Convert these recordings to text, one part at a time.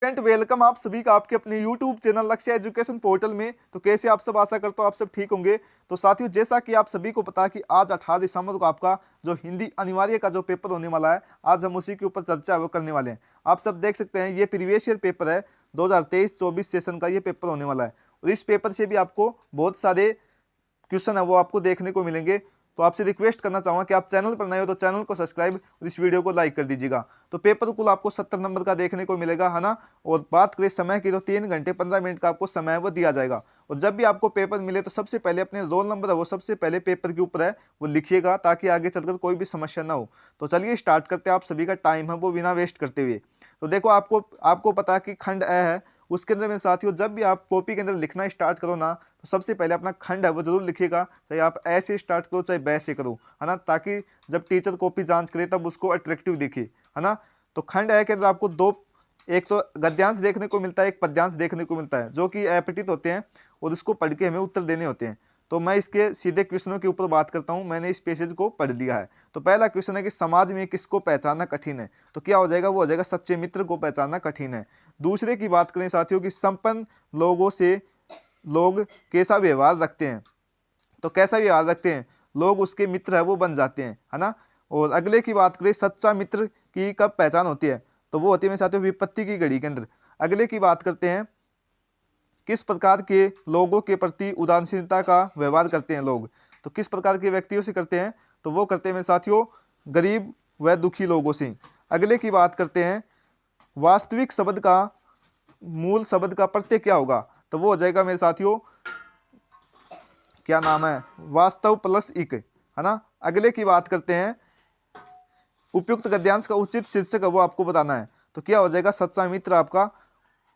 Friend welcome आप सभी का आपके अपने YouTube चैनल लक्ष्य एजुकेशन पोर्टल में। तो कैसे आप सब, आशा करता हूँ आप सब ठीक होंगे। तो साथियों, जैसा कि आप सभी को पता है कि आज 18 दिसंबर को आपका जो हिंदी अनिवार्य का जो पेपर होने वाला है, आज हम उसी के ऊपर चर्चा वो करने वाले हैं। आप सब देख सकते हैं ये प्रीवियस ईयर पेपर है, 2023-24 सेशन का ये पेपर होने वाला है। और इस पेपर से भी आपको बहुत सारे क्वेश्चन है वो आपको देखने को मिलेंगे। तो आपसे रिक्वेस्ट करना चाहूँगा कि आप चैनल पर नए हो तो चैनल को सब्सक्राइब और इस वीडियो को लाइक कर दीजिएगा। तो पेपर कुल आपको 70 नंबर का देखने को मिलेगा, है ना। और बात करें समय की तो 3 घंटे 15 मिनट का आपको समय वो दिया जाएगा। और जब भी आपको पेपर मिले तो सबसे पहले अपने रोल नंबर है वो सबसे पहले पेपर के ऊपर है वो लिखिएगा, ताकि आगे चलकर कोई भी समस्या ना हो। तो चलिए स्टार्ट करते हैं, आप सभी का टाइम है वो बिना वेस्ट करते हुए। तो देखो, आपको आपको पता है कि खंड अ है, उसके अंदर में साथियों जब भी आप कॉपी के अंदर लिखना स्टार्ट करो ना, तो सबसे पहले अपना खंड है वो जरूर लिखिएगा, चाहे आप ऐसे स्टार्ट करो चाहे वैसे करो, है ना, ताकि जब टीचर कॉपी जांच करे तब उसको अट्रैक्टिव दिखे, है ना। तो खंड ए के अंदर आपको दो, एक तो गद्यांश देखने को मिलता है, एक पद्यांश देखने को मिलता है, जो कि अपठित होते हैं और इसको पढ़ के हमें उत्तर देने होते हैं। तो मैं इसके सीधे क्वेश्चनों के ऊपर बात करता हूं, मैंने इस पैसेज को पढ़ लिया है। तो पहला क्वेश्चन है कि समाज में किसको पहचानना कठिन है। तो क्या हो जाएगा, वो हो जाएगा सच्चे मित्र को पहचानना कठिन है। दूसरे की बात करें साथियों कि संपन्न लोगों से लोग कैसा व्यवहार रखते हैं। तो कैसा व्यवहार रखते हैं, लोग उसके मित्र है वो बन जाते हैं, है ना। और अगले की बात करें सच्चा मित्र की कब पहचान होती है, तो वो होती है मेरे साथियों विपत्ति की घड़ी के अंदर। अगले की बात करते हैं किस प्रकार के लोगों के प्रति उदासीनता का व्यवहार करते हैं लोग। तो किस प्रकार के व्यक्तियों से करते हैं, तो वो करते हैं मेरे साथियों गरीब व दुखी लोगों से। अगले की बात करते हैं वास्तविक शब्द का मूल शब्द का प्रत्यय क्या होगा, तो वो हो जाएगा मेरे साथियों, क्या नाम है, वास्तव प्लस इक, है ना। अगले की बात करते हैं उपयुक्त गद्यांश का उचित शीर्षक है वो आपको बताना है। तो क्या हो जाएगा, सच्चा मित्र आपका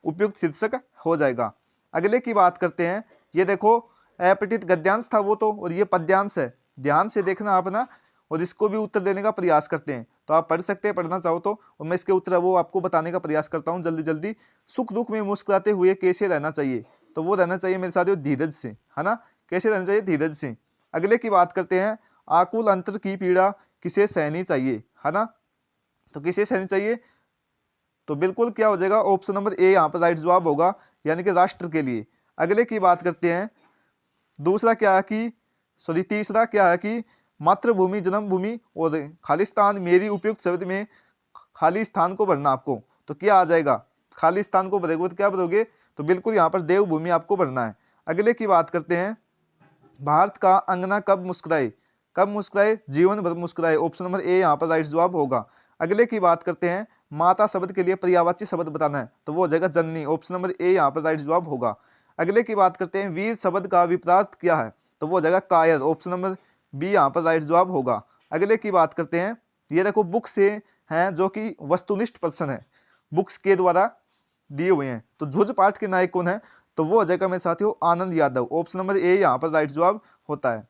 उपयुक्त शीर्षक हो जाएगा। अगले की बात करते हैं, ये देखो अपठित गद्यांश था वो तो, और ये पद्यांश है, ध्यान से देखना आप ना, और इसको भी उत्तर देने का प्रयास करते हैं। तो आप पढ़ सकते हैं पढ़ना चाहो तो, और मैं इसके उत्तर वो आपको बताने का प्रयास करता हूँ जल्दी जल्दी। सुख दुख में मुस्कुराते हुए कैसे रहना चाहिए, तो वो रहना चाहिए मेरे साथियों धीरज से, है ना। कैसे रहना चाहिए, धीरज से। अगले की बात करते हैं आकुल अंतर की पीड़ा किसे सहनी चाहिए, है ना। तो किसे सहनी चाहिए, तो बिल्कुल क्या हो जाएगा, ऑप्शन नंबर ए यहाँ पर राइट जवाब होगा, यानी कि राष्ट्र के लिए। अगले की बात करते हैं, दूसरा क्या है कि सॉरी तीसरा क्या है कि मातृभूमि जन्मभूमि और खालिस्तान मेरी उपयुक्त शब्द में खाली स्थान को भरना आपको। तो क्या आ जाएगा, खाली स्थान को भरोगे तो क्या भरोगे, तो बिल्कुल यहाँ पर देवभूमि आपको भरना है। अगले की बात करते हैं भारत का अंगना कब मुस्कुराए, कब मुस्कुराए, जीवन भर मुस्कुराए, ऑप्शन नंबर ए यहाँ पर राइट जवाब होगा। अगले की बात करते हैं माता शब्द के लिए पर्यायवाची शब्द बताना है, तो वो हो जाएगा जननी, ऑप्शन नंबर ए यहाँ पर राइट जवाब होगा। अगले की बात करते हैं वीर शब्द का विपरीत क्या है, तो वो हो जाएगा कायर, ऑप्शन नंबर बी यहाँ पर राइट जवाब होगा। अगले की बात करते हैं, ये देखो बुक से हैं जो कि वस्तुनिष्ठ प्रश्न है, बुक्स के द्वारा दिए हुए हैं। तो झुज पाठ के नायक कौन है, तो वो हो जाएगा मेरे साथियों Anand Yadav, option number A यहाँ पर राइट जवाब होता है।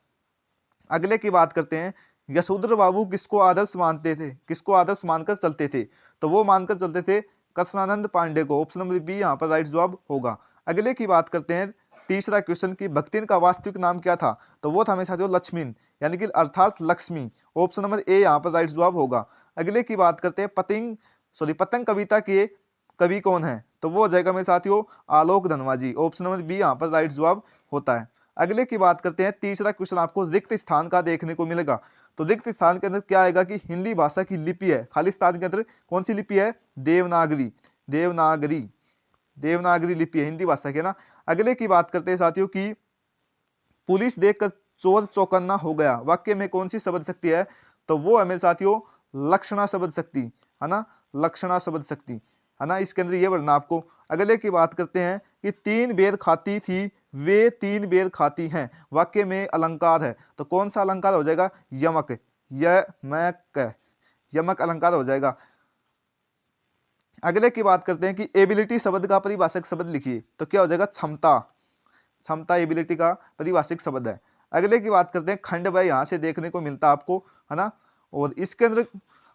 अगले की बात करते हैं यशोधर बाबू किसको आदर्श मानते थे, किसको आदर्श मानकर चलते थे, तो वो मानकर चलते थे कृष्णानंद पांडे को, ऑप्शन नंबर बी यहाँ पर राइट जवाब होगा। अगले की बात करते हैं तीसरा क्वेश्चन की भक्तिन का वास्तविक नाम क्या था, तो वो था मेरे साथियों लक्ष्मीन, यानी कि अर्थात लक्ष्मी, ऑप्शन नंबर ए यहाँ पर राइट जवाब होगा। अगले की बात करते हैं पतंग कविता के कवि कौन है, तो वो हो जाएगा मेरे साथियों आलोक धनवाजी, ऑप्शन नंबर बी यहाँ पर राइट जवाब होता है। अगले की बात करते हैं तीसरा क्वेश्चन आपको रिक्त स्थान का देखने को मिलेगा। तो रिक्त स्थान के अंदर क्या आएगा कि हिंदी भाषा की लिपि है, खाली स्थान के अंदर कौन सी लिपि है, देवनागरी, देवनागरी, देवनागरी लिपि है हिंदी भाषा की, ना। अगले की बात करते हैं साथियों की पुलिस देखकर चोर चौकन्ना हो गया वाक्य में कौन सी शब्द शक्ति है, तो वो है मेरे साथियों लक्षणा शब्द शक्ति, है ना, लक्षणा शब्द शक्ति, है ना। इसके अंदर ये वरना आपको। अगले की बात करते हैं कि 3 बेर खाती थी वे 3 बेर खाती हैं वाक्य में अलंकार है, तो कौन सा अलंकार हो जाएगा, यमक, यमक, यमक अलंकार हो जाएगा। अगले की बात करते हैं कि एबिलिटी शब्द का परिभाषक शब्द लिखिए, तो क्या हो जाएगा क्षमता, क्षमता एबिलिटी का परिभाषिक शब्द है। अगले की बात करते हैं खंड व यहाँ से देखने को मिलता है आपको, है ना। और इसके अंदर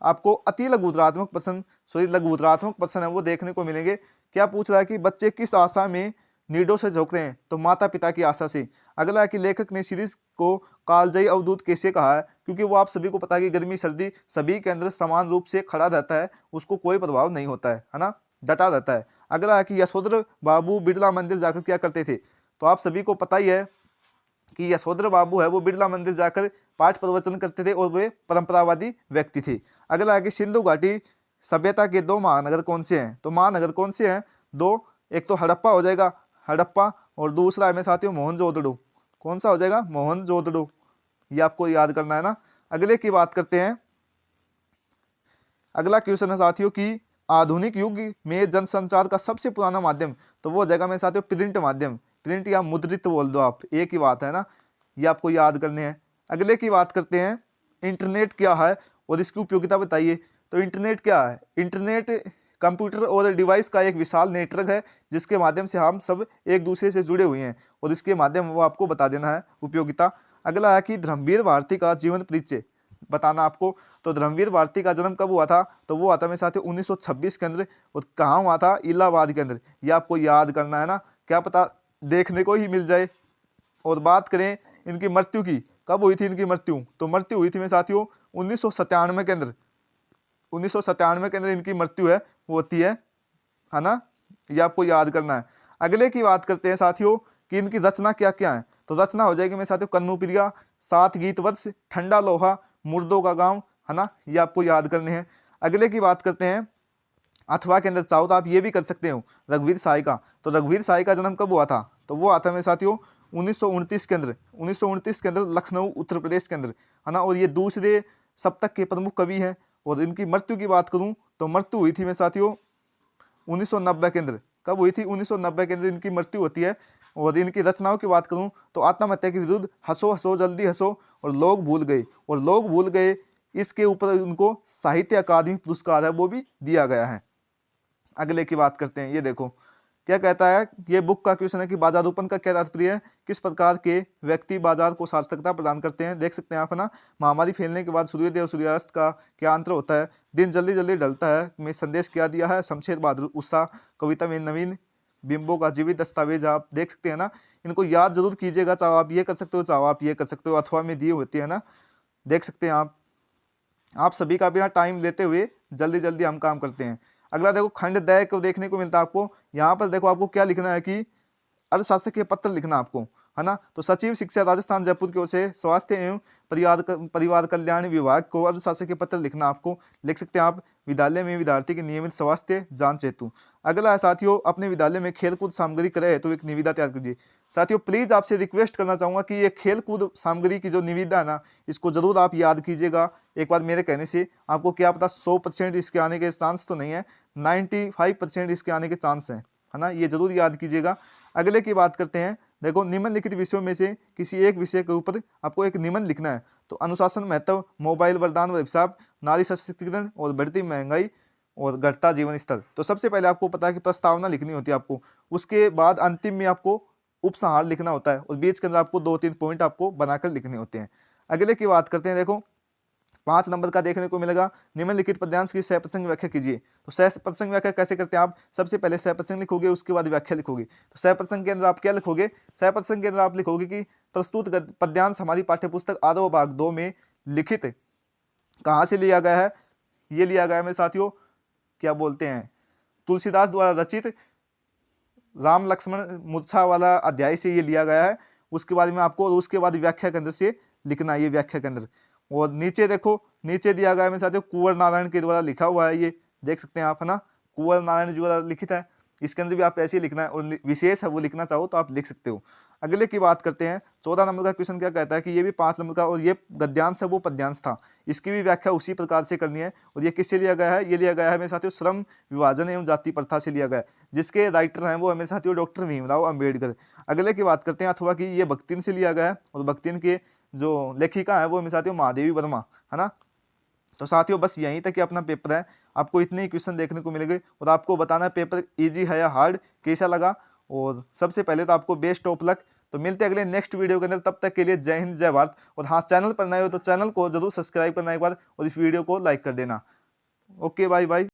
आपको अति लघुतरात्मक प्रश्न, सॉरी लघुतरात्मक प्रश्न है वो देखने को मिलेंगे। क्या पूछ रहा है कि बच्चे किस आशा में नीडों से झोंकते हैं, तो माता पिता की आशा से। अगला है कि लेखक ने सीरीज को कालजयी अवधूत कैसे कहा है, क्योंकि वो आप सभी को पता है कि गर्मी सर्दी सभी के अंदर समान रूप से खड़ा रहता है, उसको कोई प्रभाव नहीं होता है ना, डटा रहता है। अगला है कि यशोधर बाबू बिरला मंदिर जाकर क्या करते थे। तो आप सभी को पता ही है कि यशोधर बाबू है वो बिरला मंदिर जाकर पाठ प्रवचन करते थे और वे परंपरावादी व्यक्ति थे। अगला है कि सिंधु घाटी सभ्यता के 2 महानगर कौन से हैं। तो महानगर कौन से हैं 2, एक तो हड़प्पा हो जाएगा, हड़प्पा, और दूसरा है मेरे साथियों मोहनजोदड़ो। कौन सा हो जाएगा, मोहनजोदड़ो। ये आपको याद करना है ना। अगले की बात करते हैं। अगला क्वेश्चन है साथियों कि आधुनिक युग में जनसंचार का सबसे पुराना माध्यम, तो वो जगह मेरे साथियों प्रिंट माध्यम, प्रिंट या मुद्रित बोल दो आप, एक ही बात है ना, ये आपको याद करने हैं। अगले की बात करते हैं इंटरनेट क्या है और इसकी उपयोगिता बताइए। तो इंटरनेट क्या है, इंटरनेट कंप्यूटर और डिवाइस का एक विशाल नेटवर्क है जिसके माध्यम से हम सब एक दूसरे से जुड़े हुए हैं और इसके माध्यम वो आपको बता देना है उपयोगिता। अगला है कि धर्मवीर भारती का जीवन परिचय बताना आपको। तो धर्मवीर भारती का जन्म कब हुआ था, तो वो हुआ था मेरे साथ 1926 के अंदर, और कहाँ हुआ था, इलाहाबाद के अंदर। ये आपको याद करना है ना, क्या पता देखने को ही मिल जाए। और बात करें इनकी मृत्यु की, कब हुई थी इनकी मृत्यु, तो मृत्यु हुई थी मेरे साथियों 1997 के अंदर। 1997 के अंदर इनकी मृत्यु है वो होती है ना, ये आपको याद करना है। अगले की बात करते हैं साथियों कि इनकी रचना क्या क्या है। तो रचना हो जाएगी मेरे साथियों कन्नूप्रिया, 7 गीत वर्ष, ठंडा लोहा, मुर्दों का गांव, है ना, ये आपको याद करने हैं। अगले की बात करते हैं अथवा के अंदर चाहो तो आप ये भी कर सकते हो रघुवीर साय का। तो रघुवीर साय का जन्म कब हुआ था, तो वो आता है मेरे साथियों 1929 के अंदर, 1929 के अंदर लखनऊ उत्तर प्रदेश के अंदर, है ना, और ये दूसरे सप्तक के प्रमुख कवि हैं। और इनकी मृत्यु की बात करूं तो मृत्यु हुई थी मेरे साथियों 1990 के अंदर। कब हुई थी, 1990 के अंदर इनकी मृत्यु होती है। और इनकी रचनाओं की बात करूं तो आत्महत्या के विरुद्ध, हंसो हंसो जल्दी हंसो, और लोग भूल गए, और लोग भूल गए, इसके ऊपर उनको साहित्य अकादमी पुरस्कार है वो भी दिया गया है। अगले की बात करते हैं, ये देखो क्या कहता है, ये बुक का क्वेश्चन है कि बाजारूपन का क्या तात्पर्य है, किस प्रकार के व्यक्ति बाजार को सार्थकता प्रदान करते हैं। देख सकते हैं आप, है ना, महामारी फैलने के बाद सूर्योदय और सूर्यास्त का क्या अंतर होता है, दिन जल्दी जल्दी ढलता है में संदेश क्या दिया है, शमशेर बहादुर उत्साह, कविता में नवीन बिंबों का जीवित दस्तावेज। आप देख सकते हैं ना, इनको याद जरूर कीजिएगा, चाहे आप ये कर सकते हो चाहे आप ये कर सकते हो, अथवा में दिए होते हैं ना, देख सकते हैं आप सभी का बिना टाइम लेते हुए जल्दी जल्दी हम काम करते हैं। अगला देखो खंड दय को देखने को मिलता है आपको। यहाँ पर देखो आपको क्या लिखना है कि अर्थशास्त्र के पत्र लिखना आपको, है ना। तो सचिव शिक्षा राजस्थान जयपुर की ओर से स्वास्थ्य एवं परिवार कल्याण विभाग को अर्थशास्त्र के पत्र लिखना आपको। लिख सकते हैं आप विद्यालय में विद्यार्थी की नियमित स्वास्थ्य जांच हेतु। अगला है साथियों अपने विद्यालय में खेलकूद सामग्री करे तो एक निविदा तैयार कीजिए। साथियों प्लीज आपसे रिक्वेस्ट करना चाहूंगा कि ये खेलकूद सामग्री की जो निविदा है ना, इसको जरूर आप याद कीजिएगा। एक बार मेरे कहने से आपको क्या पता 100% इसके आने के चांस तो नहीं है, 95% इसके आने के चांस हैं, है ना, ये जरूर याद कीजिएगा। अगले की बात करते हैं, देखो निम्नलिखित विषयों में से किसी एक विषय के ऊपर आपको एक निबंध लिखना है। तो अनुशासन महत्व, मोबाइल वरदान व अभिशाप, नारी सशक्तिकरण और बढ़ती महंगाई और घटता जीवन स्तर। तो सबसे पहले आपको पता है कि प्रस्तावना लिखनी होती है आपको, उसके बाद अंतिम में आपको उपसंहार लिखना होता है और बीच के अंदर आपको 2-3 पॉइंट आपको बनाकर लिखने होते हैं। अगले की बात करते हैं, देखो 5 नंबर का देखने को मिलेगा, निम्नलिखित पद्यांश की सहप्रसंग व्याख्या कीजिए। तो सहप्रसंग व्याख्या कैसे करते हैं आप, सबसे पहले सहप्रसंग लिखोगे उसके बाद व्याख्या लिखोगे। तो सहप्रसंग के अंदर आप क्या लिखोगे, सहप्रसंग के अंदर आप लिखोगे कि प्रस्तुत पद्यांश हमारी पाठ्यपुस्तक आरव भाग 2 में लिखित कहाँ से लिया गया है, ये लिया गया है मेरे साथियों, क्या बोलते हैं, तुलसीदास द्वारा रचित राम लक्ष्मण मूर्छा वाला अध्याय से ये लिया गया है। उसके बाद में आपको, उसके बाद व्याख्या के अंदर से लिखना है ये व्याख्या के अंदर। और नीचे देखो, नीचे दिया गया है मेरे साथियों कुंवर नारायण के द्वारा लिखा हुआ है, ये देख सकते हैं आप, है ना, कुंवर नारायण जी द्वारा लिखित है। इसके अंदर भी आप ऐसे ही लिखना है, और विशेष है वो लिखना चाहो तो आप लिख सकते हो। अगले की बात करते हैं, 14 नंबर का क्वेश्चन क्या कहता है कि ये भी 5 नंबर का, और ये गद्यांश है वो पद्यांश था, इसकी भी व्याख्या उसी प्रकार से करनी है। और ये किससे लिया गया है, ये लिया गया है मेरे साथियों श्रम विभाजन एवं जाति प्रथा से लिया गया है, जिसके राइटर हैं वो मेरे साथियों डॉक्टर भीमराव अम्बेडकर। अगले की बात करते हैं, अथवा कि ये भक्तिन से लिया गया है, और भक्तिन के जो लेखिका है वो मेरे साथियों महादेवी वर्मा, है ना। तो साथियों बस यहीं तक कि अपना पेपर है, आपको इतने ही क्वेश्चन देखने को मिलेंगे और आपको बताना है पेपर इजी है या हार्ड, कैसा लगा। और सबसे पहले तो आपको बेस्ट ऑफ लक। तो मिलते हैं अगले नेक्स्ट वीडियो के अंदर, तब तक के लिए जय हिंद जय भारत। और हाँ, चैनल पर नए हो तो चैनल को जरूर सब्सक्राइब करना एक बार, और इस वीडियो को लाइक कर देना। Okay bye bye.